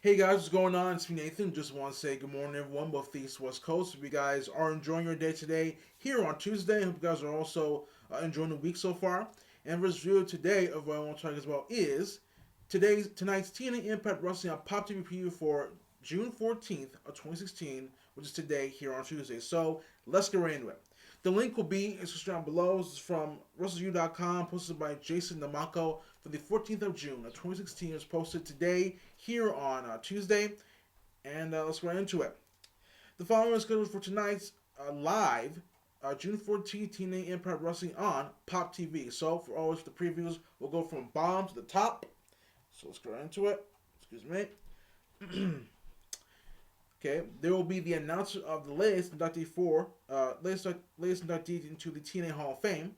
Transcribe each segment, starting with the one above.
Hey guys, what's going on? It's me, Nathan. Just want to say good morning, everyone, both the East West Coast. Hope you guys are enjoying your day today here on Tuesday. Hope you guys are also enjoying the week so far. And for this video today, of what I want to talk about is tonight's TNA Impact Wrestling on Pop TV preview for June 14th of 2016, which is today here on Tuesday. So let's get right into it. The link will be in the description down below. This is from WrestleU.com, posted by Jason Namako for the 14th of June of 2016. It's posted today here on Tuesday, and let's get right into it. The following is scheduled for tonight's live June 14th TNA Impact Wrestling on Pop TV. So for always the previews, we'll go from bottom to the top. So let's get right into it. Excuse me. Okay, there will be the announcement of the latest inductee into the TNA Hall of Fame.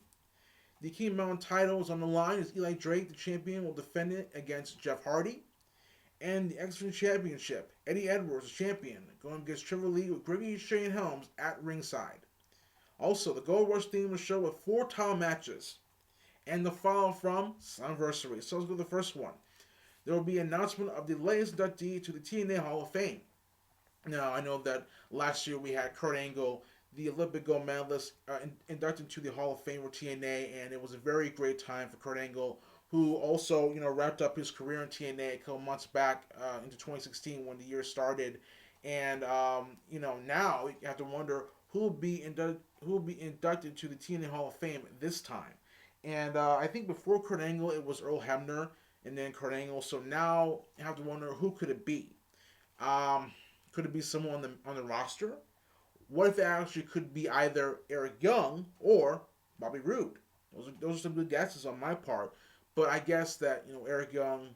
The King Mountain title is on the line as Eli Drake, the champion, will defend it against Jeff Hardy. And the X Division Championship, Eddie Edwards, the champion, going against Trevor Lee with Gregory Shane Helms at ringside. Also, the Gold Rush theme will show with 4 title matches. And the follow from Slammiversary. So let's go to the first one. There will be an announcement of the latest inductee to the TNA Hall of Fame. Now, I know that last year we had Kurt Angle, the Olympic gold medalist, inducted to the Hall of Fame for TNA, and it was a very great time for Kurt Angle, who also, wrapped up his career in TNA a couple months back into 2016 when the year started. And, now you have to wonder who will be inducted to the TNA Hall of Fame this time. And I think before Kurt Angle, it was Earl Hebner, and then Kurt Angle. So now you have to wonder who could it be. Could it be someone on the roster? What if it actually could be either Eric Young or Bobby Roode? Those are some good guesses on my part. But I guess that Eric Young,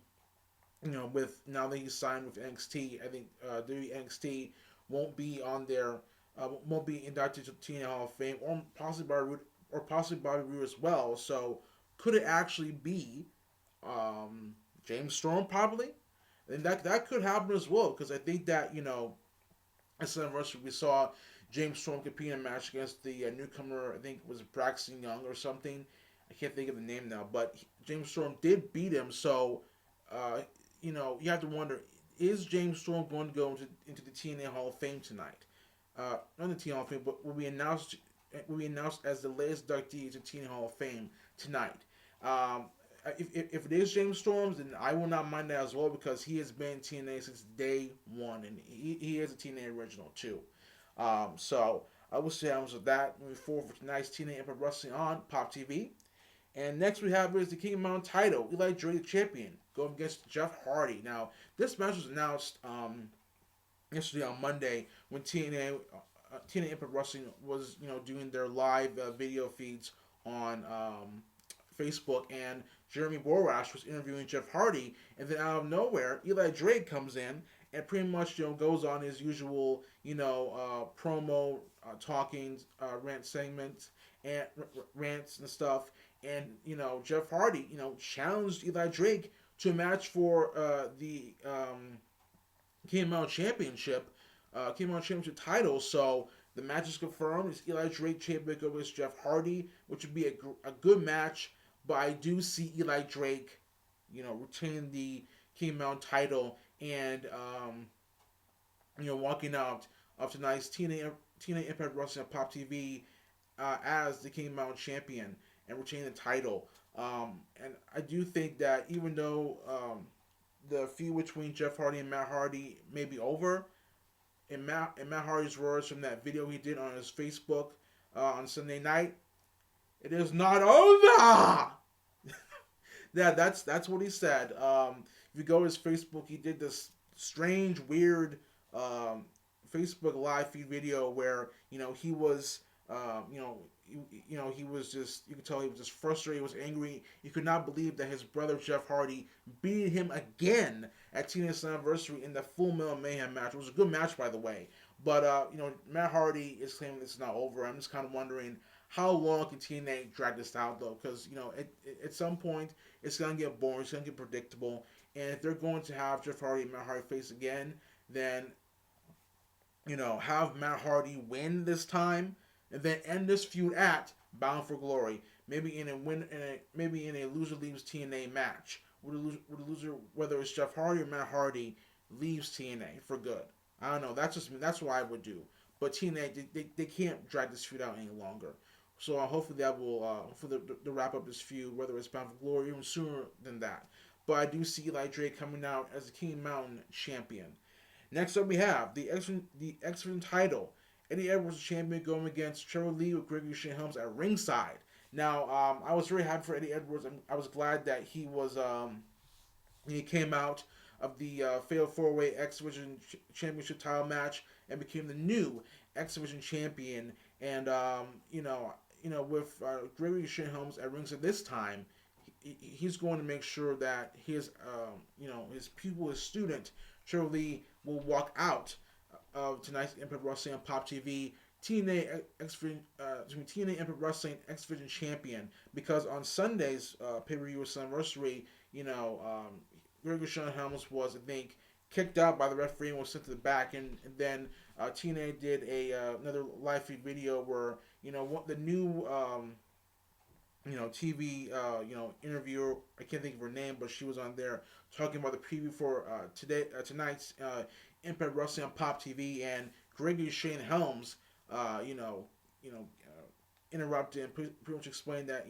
with now that he's signed with NXT, I think NXT won't be on their won't be inducted to the TNA Hall of Fame, or possibly Bobby Roode as well. So could it actually be James Storm probably? And that could happen as well, because I think that at Slammiversary we saw James Storm compete in a match against the newcomer. I think it was Braxton Young or something. I can't think of the name now, but James Storm did beat him. So you have to wonder: is James Storm going to go into the TNA Hall of Fame tonight? Not the TNA Hall of Fame, but will be announced as the latest inductee to TNA Hall of Fame tonight. Um, if it is James Storms, then I will not mind that as well, because he has been TNA since day one, and he is a TNA original too. So I will say I'm with that. Moving forward for tonight's TNA Impact Wrestling on Pop TV. And next we have is the King of Mountain title, Eli Drake, the champion, going against Jeff Hardy. Now this match was announced yesterday on Monday when TNA Impact Wrestling was doing their live video feeds on Facebook, and Jeremy Borash was interviewing Jeff Hardy, and then out of nowhere, Eli Drake comes in and pretty much goes on his usual promo talking rant segments and rants and stuff, and Jeff Hardy challenged Eli Drake to a match for the King of Mountain Championship, title. So the match is confirmed. It's Eli Drake champion against Jeff Hardy, which would be a good match. But I do see Eli Drake, retaining the King Mountain title and, walking out of tonight's TNA Impact Wrestling on Pop TV as the King Mountain champion and retaining the title. And I do think that even though the feud between Jeff Hardy and Matt Hardy may be over, in Matt Hardy's words from that video he did on his Facebook on Sunday night, it is not over. That's what he said. If you go to his Facebook, he did this strange, weird Facebook live feed video where he was he was just, you could tell he was just frustrated, he was angry. He could not believe that his brother Jeff Hardy beat him again at TNA Slammiversary in the Full Metal Mayhem match. It was a good match, by the way. But Matt Hardy is claiming this is not over. I'm just kind of wondering how long can TNA drag this out, though, because at some point it's gonna get boring, it's gonna get predictable, and if they're going to have Jeff Hardy and Matt Hardy face again, then have Matt Hardy win this time, and then end this feud at Bound for Glory, maybe in a loser leaves TNA match, with the loser, whether it's Jeff Hardy or Matt Hardy, leaves TNA for good. I don't know. That's just me. That's what I would do. But TNA, they can't drag this feud out any longer. So hopefully that will hopefully the wrap up this feud, whether it's Bound for Glory, even sooner than that. But I do see Eli Drake coming out as the King Mountain champion. Next up, we have the X Division title. Eddie Edwards, champion, going against Trevor Lee with Gregory Shane Helms at ringside. Now, I was very happy for Eddie Edwards. I was glad that he came out of the Fatal 4-Way X Division Championship title match and became the new X Division champion. And with Gregory Shane Helms at ringside this time, he's going to make sure that his pupil, his student, Trevor Lee, will walk out of tonight's Impact Wrestling on Pop TV. TNA Impact Wrestling X Division champion, because on Sunday's pay per view anniversary, Gregory Sean Helms was, I think, kicked out by the referee and was sent to the back, and then TNA did another live feed video where what the new TV interviewer, I can't think of her name, but she was on there talking about the preview for tonight's Impact Wrestling on Pop TV, and Gregory Shane Helms, interrupted and pretty much explained that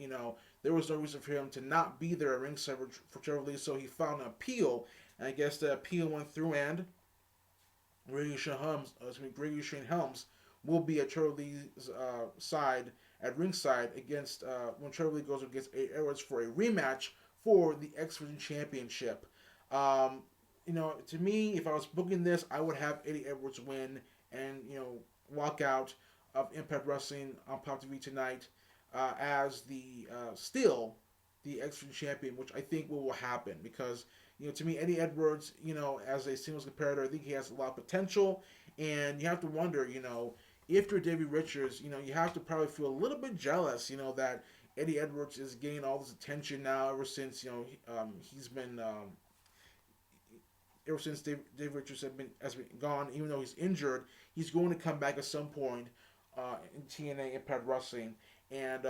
there was no reason for him to not be there at ringside for Trevor Lee, so he filed an appeal, and I guess the appeal went through, and Gregory Shane Helms will be at Trevor Lee's side at ringside against when Trevor Lee goes against Edwards for a rematch for the X Division Championship. To me, if I was booking this, I would have Eddie Edwards win and walk out of Impact Wrestling on Pop TV tonight as still the X Division champion, which I think will happen because to me Eddie Edwards, as a singles comparator, I think he has a lot of potential, and you have to wonder, if you're Davey Richards, you have to probably feel a little bit jealous, that Eddie Edwards is getting all this attention now ever since Dave Richards has been gone, even though he's injured, he's going to come back at some point in TNA Impact Wrestling. And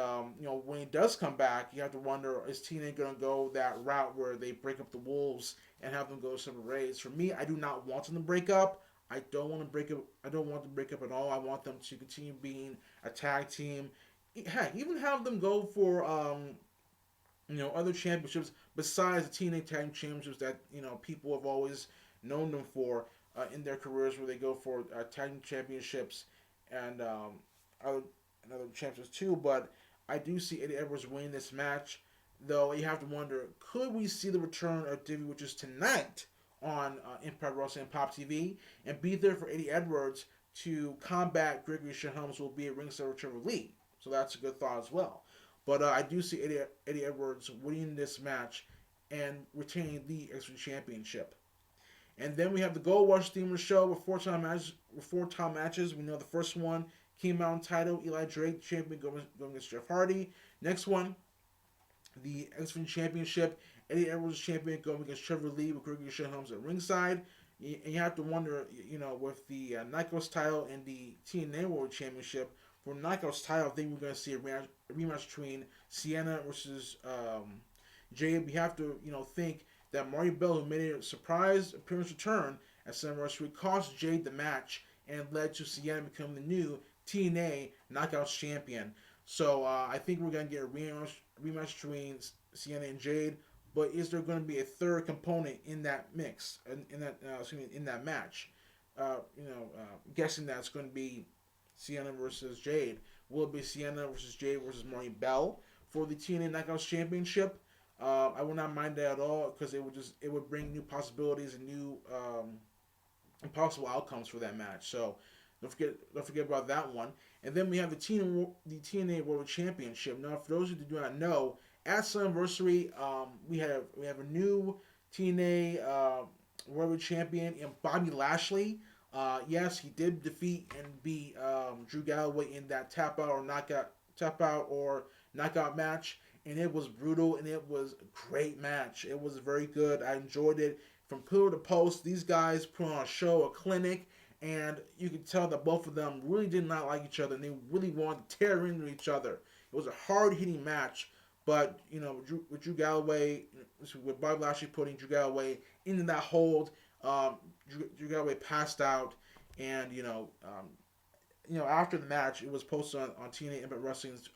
when he does come back, you have to wonder: is TNA going to go that route where they break up the Wolves and have them go separate ways? For me, I do not want them to break up. I don't want to break up. I don't want them to break up at all. I want them to continue being a tag team. Heck, even have them go for other championships besides the TNA Tag Team Championships that people have always known them for in their careers, where they go for tag team championships and other championships too. But I do see Eddie Edwards winning this match, though. You have to wonder: could we see the return of Davey Richards tonight on Impact Wrestling and Pop TV, and be there for Eddie Edwards to combat Gregory Shane Helms, who will be at ringside with Trevor Lee? So that's a good thought as well. But I do see Eddie Edwards winning this match and retaining the X Division Championship. And then we have the Gold Rush Steamer Show with four-time matches. We know the first one, King Mountain title, Eli Drake, champion, going against Jeff Hardy. Next one, the X Division Championship, Eddie Edwards champion, going against Trevor Lee with Gregory Shane Helms at ringside. And you have to wonder, with the Nikos title and the TNA World Championship, for Nikos title, I think we're going to see a rematch between Sienna versus Jade. We have to, think that Marty Bell, who made a surprise appearance return at Summer's, cost Jade the match and led to Sienna becoming the new TNA Knockouts champion. So I think we're going to get a rematch between Sienna and Jade. But is there going to be a third component in that mix, in that match? Guessing that it's going to be Sienna versus Jade. Will it be Sienna versus Jade versus Marty Bell for the TNA Knockouts Championship? I would not mind that at all, because it would bring new possibilities and new impossible outcomes for that match. So don't forget about that one. And then we have the TNA World Championship. Now, for those of you who do not know, at Slammiversary, we have a new TNA World Champion in Bobby Lashley. Yes, he did defeat and beat Drew Galloway in that tap out or knockout match, and it was brutal and it was a great match. It was very good. I enjoyed it from pillar to post. These guys put on a show, a clinic, and you could tell that both of them really did not like each other, and they really wanted to tear into each other. It was a hard hitting match. But, with Drew Galloway, with Bobby Lashley putting Drew Galloway into that hold, Drew Galloway passed out, and after the match, it was posted on TNA Impact Wrestling's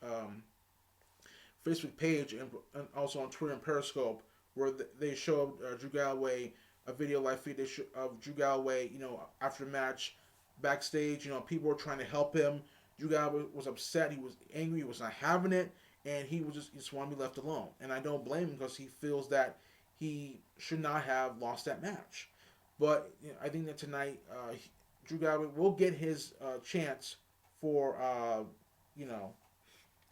Facebook page and also on Twitter and Periscope, where they showed Drew Galloway a video live feed of Drew Galloway. After the match, backstage, people were trying to help him. Drew Galloway was upset. He was angry. He was not having it, and he just wanted to be left alone. And I don't blame him because he feels that he should not have lost that match. But I think that tonight, Drew Galloway will get his chance for you know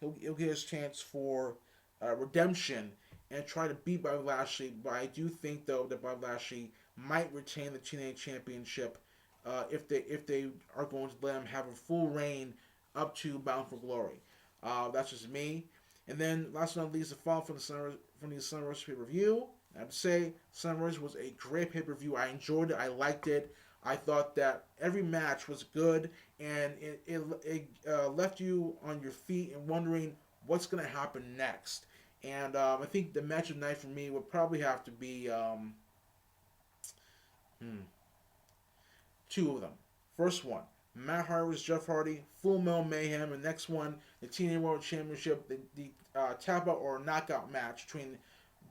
he'll get his chance for redemption and try to beat Bobby Lashley. But I do think though that Bobby Lashley might retain the TNA Championship if they are going to let him have a full reign up to Bound for Glory. That's just me. And then last but not least, the fall from the Sunrise pay per view. I would say Sunrise was a great pay per view. I enjoyed it. I liked it. I thought that every match was good, and it left you on your feet and wondering what's going to happen next. And I think the match of the night for me would probably have to be hmm, two of them. First one, Matt Hardy vs. Jeff Hardy, Full Metal Mayhem. And next one, the TNA World Championship, the tap out or knockout match between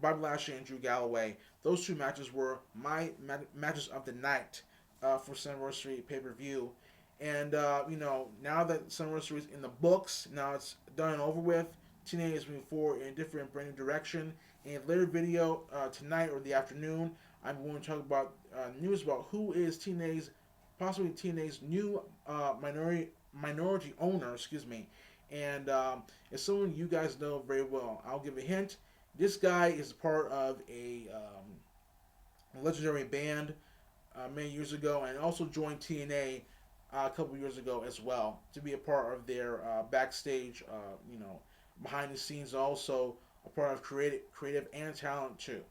Bobby Lashley and Drew Galloway. Those two matches were my matches of the night for Summerversary pay per view. And now that Summerversary is in the books, now it's done and over with. TNA is moving forward in a different, brand new direction. In a later video tonight or the afternoon, I'm going to talk about news about who is possibly TNA's new minority owner. Excuse me, and it's someone you guys know very well. I'll give a hint. This guy is part of a legendary band many years ago, and also joined TNA a couple years ago as well to be a part of their backstage, behind the scenes, also a part of creative and talent too.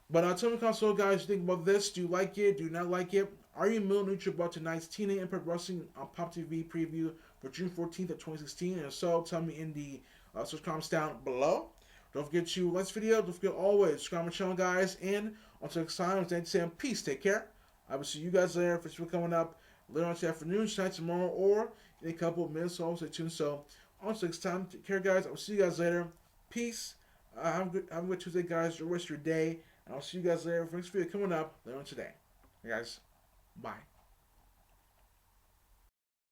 But tell me, console guys, think about this. Do you like it? Do you not like it? Are you million neutral about tonight's TNA Impact Wrestling on Pop TV preview for June 14th of 2016? And if so, tell me in the search comments down below. Don't forget to like this video. Don't forget always subscribe to my channel, guys. And until next time, I'm saying peace. Take care. I will see you guys later. If it's coming up later on this afternoon, tonight, tomorrow, or in a couple of minutes. So stay tuned. So until next time, take care, guys. I will see you guys later. Peace. Have a good Tuesday, guys. The rest of your day. And I'll see you guys later for the next video coming up later on today. Hey guys, bye.